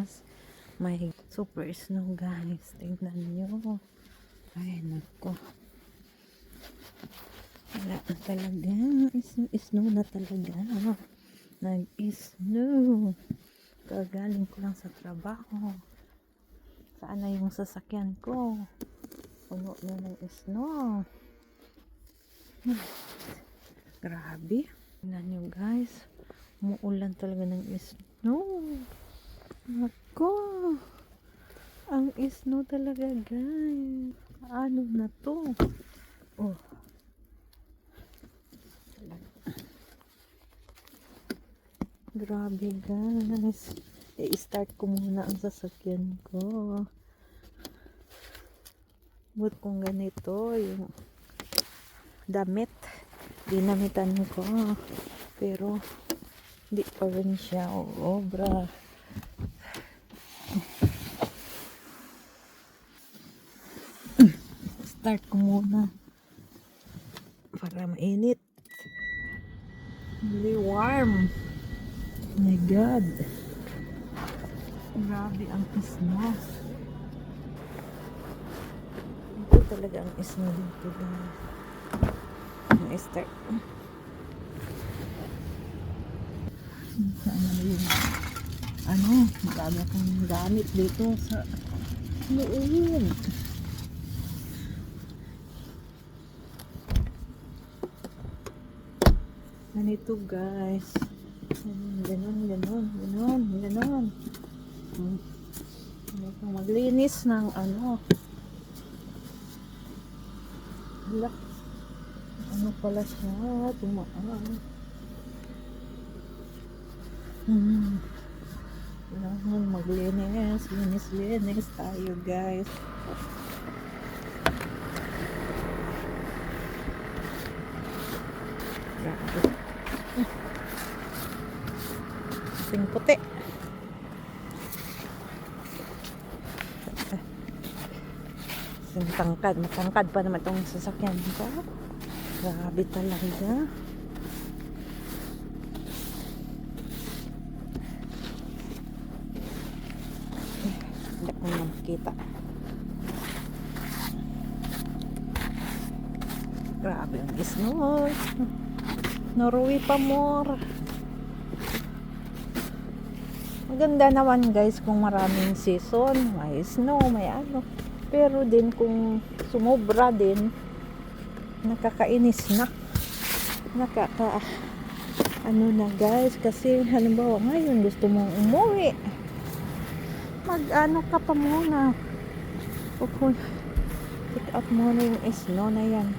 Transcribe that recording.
taas. May super snow guys. Tingnan nyo. Ay nako. Wala na talaga. Snow na talaga. Nag-snow. Kagaling ko lang sa trabaho. Saan na yung sasakyan ko? Puno na ng snow. Grabe. Tingnan nyo guys. Umuulan talaga ng snow. Nako. Ang snow talaga guys. Ano na to? Oh. Grabe guys. I-start ko muna ang sasakyan ko. But kung ganito yung damit, dinamitan ko. Pero di pa rin siya obra. Start ko muna para mainit. Really warm. Oh my God. Grabe ang snow. Ito talaga ang snow dito guys. Na-start. Saan na yun? Magkaba kang gamit dito sa loob. Ganito guys. Ganon. Maglinis ng pala siya, tumaan. Kailangan maglinis, linis tayo guys. Grabe. Ating puti. Matangkad pa naman itong sasakyan ko. Grabe talaga. Hindi ko na makita. Grabe ang snow. Norway pa more. Maganda naman guys kung maraming season. May snow, may ano. Pero din kung sumobra din, nakakainis na. Na guys. Kasi halimbawa ngayon gusto mong umuwi. Mag-ano ka pa muna. Pick up muna yung snow na yan.